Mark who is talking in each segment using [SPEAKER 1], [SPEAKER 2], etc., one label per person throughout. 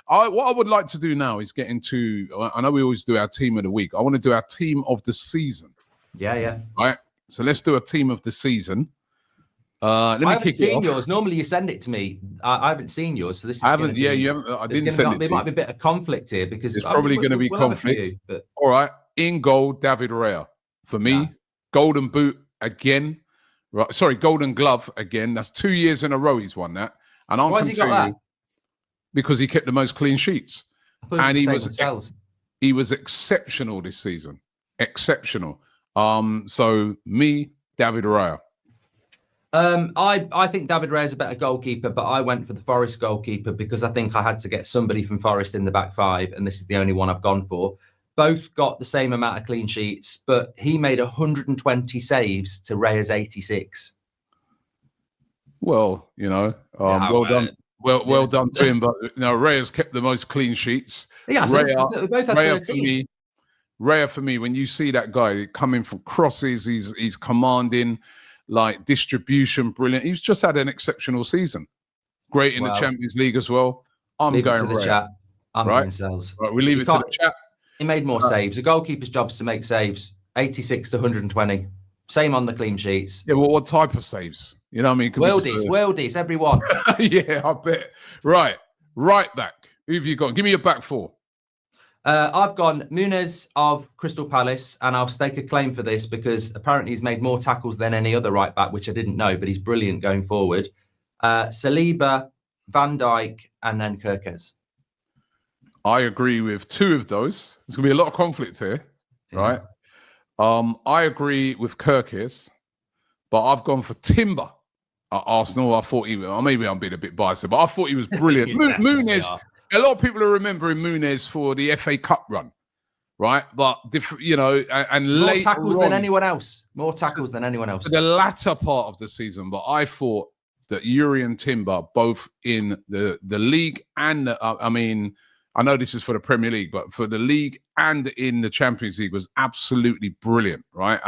[SPEAKER 1] What I would like to do now is get into, I know we always do our team of the week. I want to do our team of the season.
[SPEAKER 2] Yeah.
[SPEAKER 1] Right? So let's do a team of the season. Let me
[SPEAKER 2] I haven't
[SPEAKER 1] kick it
[SPEAKER 2] seen
[SPEAKER 1] off.
[SPEAKER 2] yours. Normally you send it to me. I haven't seen yours, so this is.
[SPEAKER 1] I haven't. Yeah, you haven't. I didn't send it to you.
[SPEAKER 2] There might be a bit of conflict here because
[SPEAKER 1] there's probably going to be conflict.
[SPEAKER 2] But...
[SPEAKER 1] All right, in goal, David Raya. For me, Golden Boot again. Right, sorry, Golden Glove again. That's 2 years in a row he's won that. And I'm
[SPEAKER 2] Why has he got that?
[SPEAKER 1] Because he kept the most clean sheets, and he was exceptional this season. Exceptional. So me, David Raya.
[SPEAKER 2] I think David Raya is a better goalkeeper, but I went for the Forest goalkeeper because I think I had to get somebody from Forest in the back five, and this is the only one I've gone for. Both got the same amount of clean sheets, but he made 120 saves to Raya's 86.
[SPEAKER 1] Well, well done. Well done to him, but Raya's kept the most clean sheets.
[SPEAKER 2] Yeah,
[SPEAKER 1] Raya for me, when you see that guy coming from crosses, he's commanding, like distribution, brilliant. He's just had an exceptional season. Great in the Champions League as well. I'm going
[SPEAKER 2] to the
[SPEAKER 1] Raya.
[SPEAKER 2] Chat. I'm
[SPEAKER 1] right?
[SPEAKER 2] going Sells.
[SPEAKER 1] Right, we leave it to the chat.
[SPEAKER 2] He made more saves. A goalkeeper's job is to make saves. 86 to 120. Same on the clean sheets.
[SPEAKER 1] Yeah, well, what type of saves? You know what I mean?
[SPEAKER 2] Worldies, everyone.
[SPEAKER 1] Yeah, I bet. Right back. Who have you got? Give me your back four.
[SPEAKER 2] I've gone Muniz of Crystal Palace, and I'll stake a claim for this because apparently he's made more tackles than any other right back, which I didn't know, but he's brilliant going forward. Saliba, Van Dijk, and then Kirkez.
[SPEAKER 1] I agree with two of those. There's going to be a lot of conflict here, right? I agree with Kirkez, but I've gone for Timber at Arsenal. I thought maybe I'm being a bit biased, but I thought he was brilliant. Muniz, a lot of people are remembering Muniz for the FA Cup run, right? But, and
[SPEAKER 2] more tackles than anyone else. More tackles than anyone else.
[SPEAKER 1] The latter part of the season, but I thought that Yuri and Timber, both in the league and, I know this is for the Premier League, but for the league and in the Champions League was absolutely brilliant, right?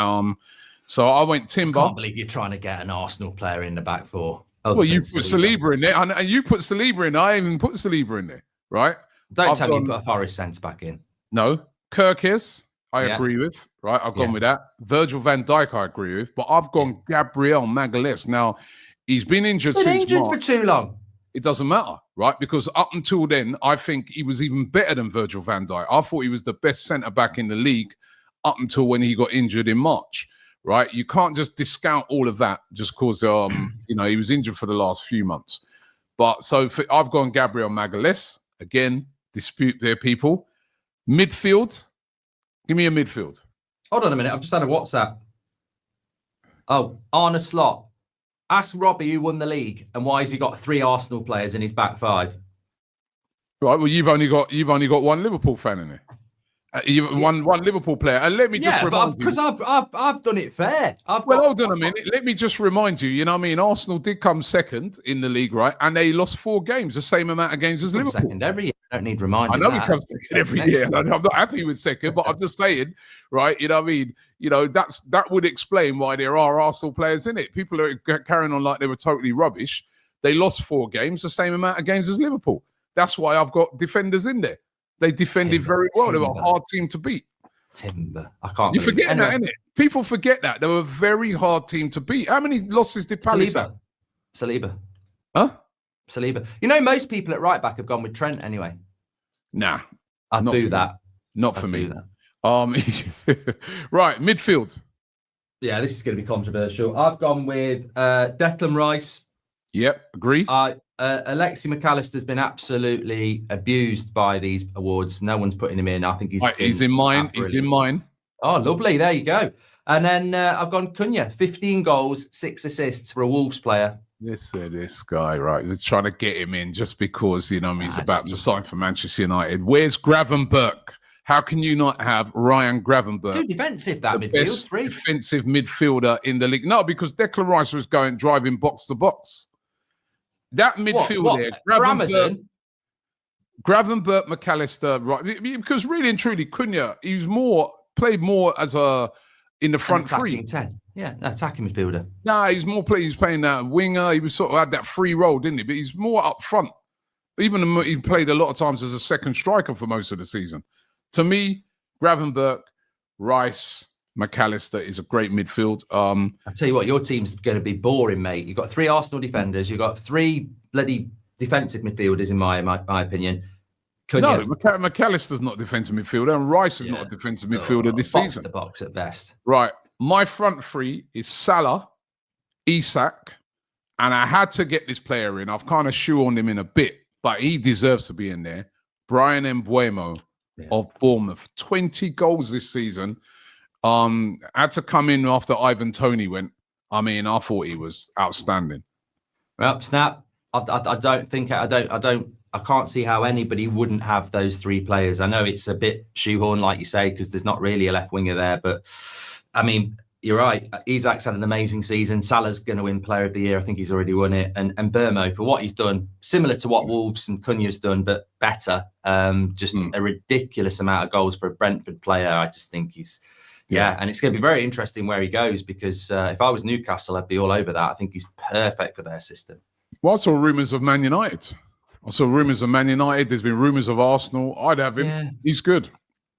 [SPEAKER 1] So I went Timber.
[SPEAKER 2] I can't believe you're trying to get an Arsenal player in the back four.
[SPEAKER 1] Well, you put Saliba in there, and you put Saliba in. I even put Saliba in there, right?
[SPEAKER 2] Don't tell me you put a Forest centre back in.
[SPEAKER 1] No, Kirkez, I agree with, right? I've gone with that. Virgil van Dijk, I agree with, but I've gone Gabriel Magalhaes. Now, he's been injured since March.
[SPEAKER 2] For too long.
[SPEAKER 1] It doesn't matter, right? Because up until then, I think he was even better than Virgil van Dijk. I thought he was the best centre-back in the league up until when he got injured in March, right? You can't just discount all of that just because, he was injured for the last few months. But I've gone Gabriel Magalhaes. Again, dispute there, people. Midfield. Give me a midfield.
[SPEAKER 2] Hold on a minute. I've just had a WhatsApp. Oh, Arne Slot. Ask Robbie who won the league and why has he got 3 Arsenal players in his back five.
[SPEAKER 1] Right. Well, you've only got one Liverpool fan in there. One Liverpool player. And let me just remind you,
[SPEAKER 2] because I've done it fair.
[SPEAKER 1] Hold on a minute. Let me just remind you. You know what I mean? Arsenal did come second in the league, right? And they lost 4 games, the same amount of games as Liverpool.
[SPEAKER 2] Second every year. I don't need reminding.
[SPEAKER 1] I know we come second every year. And I'm not happy with second, but I'm just saying, right? You know what I mean? That would explain why there are Arsenal players in it. People are carrying on like they were totally rubbish. They lost 4 games, the same amount of games as Liverpool. That's why I've got defenders in there. They defended very well. They were a hard team to beat.
[SPEAKER 2] Timber. I can't.
[SPEAKER 1] You forget that, innit? People forget that. They were a very hard team to beat. How many losses did Palace have?
[SPEAKER 2] Saliba.
[SPEAKER 1] Huh?
[SPEAKER 2] Saliba. Most people at right back have gone with Trent anyway.
[SPEAKER 1] Nah.
[SPEAKER 2] I'd do that.
[SPEAKER 1] Not for me. Right, midfield.
[SPEAKER 2] Yeah, this is going to be controversial. I've gone with Declan Rice.
[SPEAKER 1] Yep, agree.
[SPEAKER 2] Alexi McAllister's been absolutely abused by these awards. No one's putting him in. I think
[SPEAKER 1] he's in mine. He's in mine.
[SPEAKER 2] Oh, lovely. There you go. And then I've gone Cunha, 15 goals, 6 assists for a Wolves player.
[SPEAKER 1] This guy, right? They're trying to get him in just because, he's about to sign for Manchester United. Where's Gravenberch? How can you not have Ryan Gravenberch?
[SPEAKER 2] Too defensive, that midfield.
[SPEAKER 1] Best defensive midfielder in the league. No, because Declan Rice was driving box to box. That midfield there, Gravenberch, McAllister, right? Because really and truly, Cunha, played more as in the front three.
[SPEAKER 2] 10. Yeah, attacking midfielder.
[SPEAKER 1] He's more playing. He's playing that winger. He was sort of had that free role, didn't he? But he's more up front Even he played a lot of times as a second striker for most of the season. To me, Gravenberch, Rice, McAllister is a great midfield.
[SPEAKER 2] I tell you what, your team's going to be boring, mate. You've got 3 Arsenal defenders. You've got 3 bloody defensive midfielders, in my opinion.
[SPEAKER 1] McAllister's not a defensive midfielder, and Rice is not a defensive midfielder this season.
[SPEAKER 2] The box at best.
[SPEAKER 1] Right. My front 3 is Salah, Isak, and I had to get this player in. I've kind of shoehorned him in a bit, but he deserves to be in there. Brian Mbeumo of Bournemouth. 20 goals this season. Had to come in after Ivan Toney went. I mean, I thought he was outstanding.
[SPEAKER 2] Well, Snap, I can't see how anybody wouldn't have those 3 players. I know it's a bit shoehorned, like you say, because there's not really a left winger there. But, I mean, you're right. Isak's had an amazing season. Salah's going to win Player of the Year. I think he's already won it. And Burmo, for what he's done, similar to what Wolves and Cunha's done, but better. Just a ridiculous amount of goals for a Brentford player. I just think he's... Yeah, and it's going to be very interesting where he goes, because if I was Newcastle, I'd be all over that. I think he's perfect for their system.
[SPEAKER 1] Well, I saw rumours of Man United. There's been rumours of Arsenal. I'd have him. Yeah. He's good.